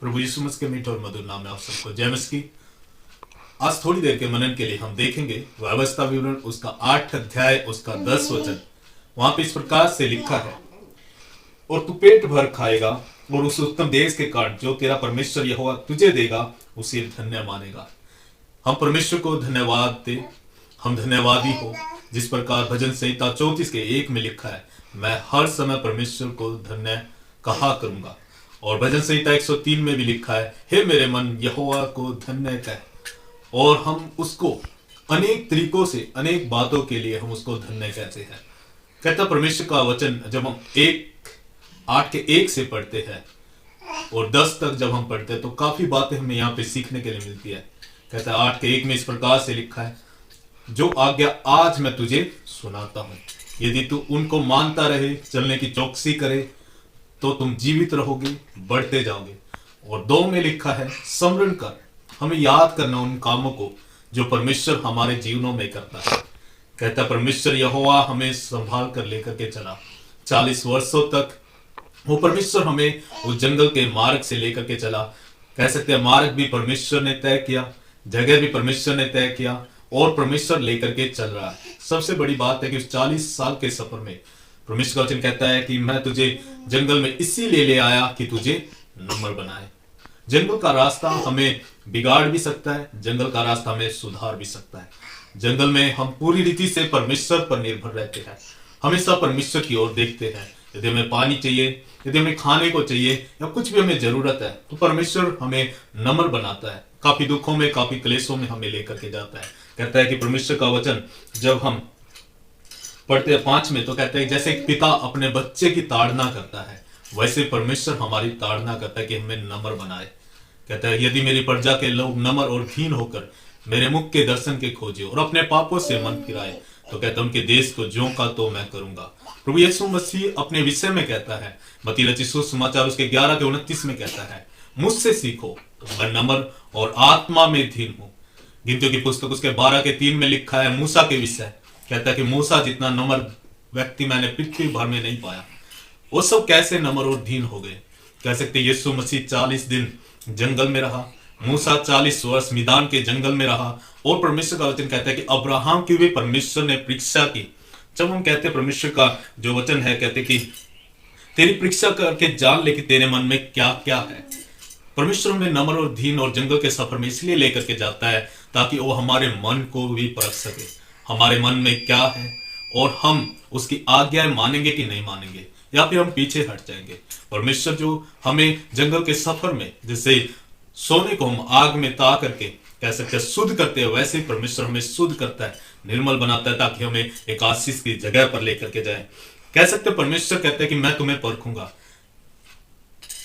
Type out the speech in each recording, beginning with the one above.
प्रभु यीशु मसीह के मीठे और मधुर नाम में आप सबको जय मसीह की। आज थोड़ी देर के मनन के लिए हम देखेंगे व्यवस्था विवरण उसका 8 अध्याय उसका 10 वचन। वहां पे इस प्रकार से लिखा है, और तू पेट भर खाएगा और उस उत्तम देश के कारण जो तेरा परमेश्वर यहोवा तुझे देगा उसे धन्य मानेगा। हम परमेश्वर को धन्यवाद दे, हम धन्यवादी हो। जिस प्रकार भजन संहिता 34 के 1 में लिखा है, मैं हर समय परमेश्वर को धन्य कहा करूंगा। और भजन संहिता 103 में भी लिखा है, हे मेरे मन यहोवा को धन्य कह। और हम उसको अनेक तरीकों से, अनेक बातों के लिए हम उसको धन्य कहते हैं। कहता परमेश्वर का वचन जब हम 8 के 1 से पढ़ते हैं और 10 तक जब हम पढ़ते हैं तो काफी बातें हमें यहाँ पे सीखने के लिए मिलती है। कहता है 8 के 1 में इस प्रकार से लिखा है, जो आज्ञा आज मैं तुझे सुनाता हूं, यदि तू उनको मानता रहे, चलने की चौकसी करे, तो तुम जीवित रहोगे, बढ़ते जाओगे। और 2 में लिखा है, स्मरण कर, हमें याद करना उन कामों को जो परमेश्वर हमारे जीवनों में करता है। कहता परमेश्वर यहोवा हमें संभाल कर लेकर के चला 40 वर्षों तक। वो परमेश्वर हमें उस जंगल के मार्ग से लेकर के चला। कह सकते हैं मार्ग भी परमेश्वर ने तय किया, जगह भी परमेश्वर ने तय किया और परमेश्वर लेकर के चल रहा है। सबसे बड़ी बात है कि उस 40 साल के सफर में परमेश्वर का वचन कहता है कि मैं तुझे जंगल में इसीलिए ले आया कि तुझे नम्र बनाए। जंगल का रास्ता हमें बिगाड़ भी सकता है, जंगल का रास्ता हमें सुधार भी सकता है। जंगल में हम पूरी रीति से परमेश्वर पर निर्भर रहते हैं, हमेशा परमेश्वर की ओर देखते हैं। यदि हमें पानी चाहिए, यदि हमें खाने को चाहिए या कुछ भी हमें जरूरत है, तो परमेश्वर हमें नम्र बनाता है। काफी दुखों में, काफी क्लेशों में हमें लेकर के जाता है। कहता है कि परमेश्वर का वचन जब हम पढ़ते हैं 5 में, तो कहते हैं जैसे एक पिता अपने बच्चे की ताड़ना करता है, वैसे परमेश्वर हमारी ताड़ना करता है कि हमें नम्र बनाए। कहता है यदि मेरी प्रजा के लोग नम्र और दीन होकर मेरे मुख के दर्शन के खोजे और अपने पापों से मन फिराए, तो कहता है उनके देश को ज्यों का तो मैं करूंगा। प्रभु यीशु मसीह अपने विषय में कहता है, मत्ती रचित सुसमाचार उसके 11 के 29 में कहता है, मुझसे सीखो तो मैं नम्र और आत्मा में दीन हूं। गिनतियों की पुस्तक उसके 12 के 3 में लिखा है मूसा के विषय। कहता है कि मूसा जितना नम्र व्यक्ति मैंने पृथ्वी भर में नहीं पाया। वो सब कैसे नम्र और दीन हो गए। कह सकते यीशु मसीह 40 दिन जंगल में रहा, मूसा 40 वर्ष मैदान के जंगल में रहा। और परमेश्वर का वचन कहता है कि अब्राहम की भी परमेश्वर ने परीक्षा की। जब हम कहते हैं परमेश्वर का जो वचन है, कहते कि तेरी परीक्षा करके जान ले कि तेरे मन में क्या क्या है। परमेश्वर हमें नम्र और दीन और जंगल के सफर में इसलिए लेकर के जाता है ताकि वो हमारे मन को भी परख सके, हमारे मन में क्या है और हम उसकी आज्ञाएं मानेंगे कि नहीं मानेंगे, या फिर हम पीछे हट जाएंगे। परमेश्वर जो हमें जंगल के सफर में जैसे सोने को हम आग में ता करके कह सकते हैं शुद्ध करते हैं, वैसे परमेश्वर हमें शुद्ध करता है, निर्मल बनाता है, ताकि हमें एक आशीष की जगह पर लेकर के जाए। कह सकते हैं परमेश्वर कहते हैं कि मैं तुम्हें परखूंगा।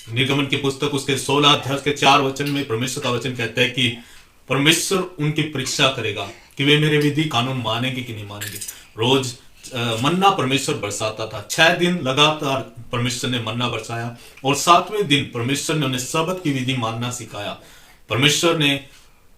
निर्गमन की पुस्तक उसके 16 अध्याय के 4 वचन में परमेश्वर का वचन कहता है कि परमेश्वर उनकी परीक्षा करेगा कि वे मेरे विधि कानून मानेंगे कि नहीं मानेंगे। रोज मन्ना परमेश्वर बरसाता था, 6 दिन लगातार परमेश्वर ने मन्ना बरसाया और 7वें दिन परमेश्वर ने उन्हें सबत की विधि मानना सिखाया। परमेश्वर ने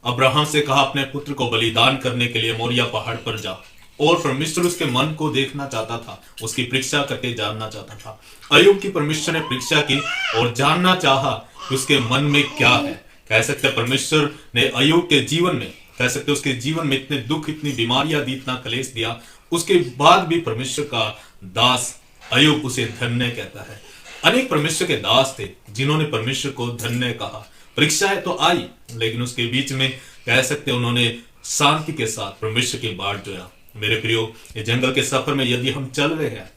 अब्राहम से कहा अपने पुत्र को बलिदान करने के लिए मोरिया पहाड़ पर जा, और परमेश्वर उसके मन को देखना चाहता था, उसकी परीक्षा करके जानना चाहता था। अय्यूब की परमेश्वर ने परीक्षा की और जानना चाहा कि उसके मन में क्या है। कह सकते हैं परमेश्वर ने अय्यूब के जीवन में, कह सकते उसके जीवन में इतने दुख, इतनी बीमारियां दी, इतना क्लेश दिया, उसके बाद भी परमेश्वर का दास अय्यूब उसे धन्य कहता है। अनेक परमेश्वर के दास थे जिन्होंने परमेश्वर को धन्य कहा। परीक्षाएं तो आई, लेकिन उसके बीच में कह सकते उन्होंने शांति के साथ परमेश्वर की बाट जोया। मेरे प्रियो, ये जंगल के सफर में यदि हम चल रहे हैं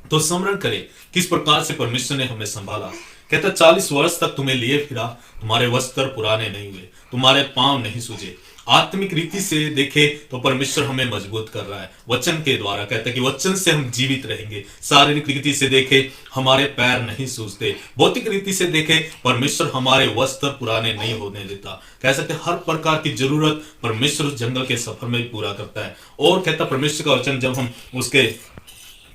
तो स्मरण करें किस प्रकार से परमेश्वर ने हमें संभाला। कहता 40 वर्ष तक तुम्हें लिए फिरा, तुम्हारे वस्त्र पुराने नहीं हुए, तुम्हारे पांव नहीं सूजे। आत्मिक रीति से देखे तो परमेश्वर हमें मजबूत कर रहा है वचन के द्वारा। कहता है कि वचन से हम जीवित रहेंगे। शारीरिक रीति से देखे हमारे पैर नहीं सूजते, भौतिक रीति से देखे परमेश्वर हमारे वस्त्र पुराने नहीं होने देता। कह सकते हर प्रकार की जरूरत परमेश्वर उस जंगल के सफर में पूरा करता है। और कहता परमेश्वर का वचन जब हम उसके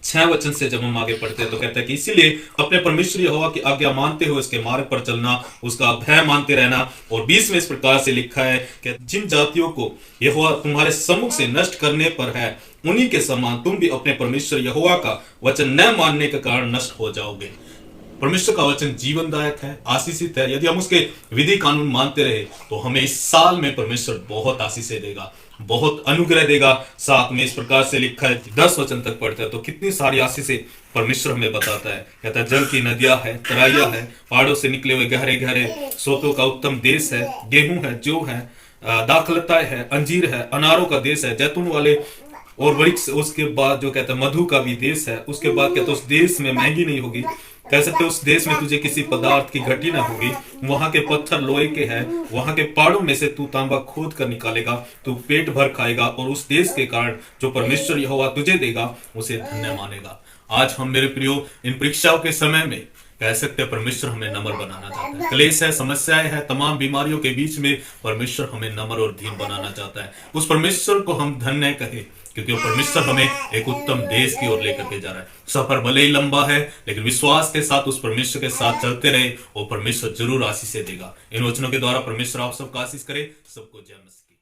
6 वचन से जब हम आगे पढ़ते हैं तो कहता है कि इसीलिए अपने परमेश्वर यहोवा की आज्ञा मानते हुए उसके मार्ग पर चलना, उसका भय मानते रहना। और 20 में इस प्रकार से लिखा है कि जिन जातियों को यहोवा तुम्हारे सम्मुख से नष्ट करने पर है, उन्हीं के समान तुम भी अपने परमेश्वर यहोवा का वचन न मानने के कारण नष्ट हो जाओगे। परमेश्वर का वचन जीवनदायक है, आशीषित है। यदि हम उसके विधि कानून मानते रहे तो हमें इस साल में परमेश्वर बहुत आशीषें देगा, बहुत अनुग्रह देगा। साथ में इस प्रकार से लिखा है, 10 वचन तक पढ़ते हैं तो कितनी सारी आशीषें परमेश्वर हमें बताता है। कहता है जल की नदियां है, तराइयां है, पहाड़ों से निकले हुए गहरे गहरे सोतों का उत्तम देश है, गेहूं है, जौ है, दाखलताएं है, अंजीर है, अनारों का देश है, जैतून वाले और वृक्ष, उसके बाद जो कहता है मधु का भी देश है। उसके बाद कहता है उस देश में महंगी नहीं होगी, कह सकते उस देश में तुझे किसी पदार्थ की घटी ना होगी। वहां के पत्थर लोहे के हैं, वहां के पहाड़ों में से तू तांबा खोद कर निकालेगा, तू पेट भर खाएगा और उस देश के कारण जो परमेश्वर यहोवा तुझे देगा उसे धन्य मानेगा। आज हम मेरे प्रियो इन परीक्षाओं के समय में कह सकते हैं परमेश्वर हमें नम्र बनाना चाहता है। क्लेश है, समस्याएं है, तमाम बीमारियों के बीच में परमेश्वर हमें नम्र और दीन बनाना चाहता है। उस परमेश्वर को हम धन्य कहें क्योंकि वो परमेश्वर हमें एक उत्तम देश की ओर लेकर के जा रहा है। सफर भले ही लंबा है लेकिन विश्वास के साथ उस परमेश्वर के साथ चलते रहे, वो परमेश्वर जरूर आशीष देगा। इन वचनों के द्वारा परमेश्वर आप सबको आशीष करे। सबको जय मसीह।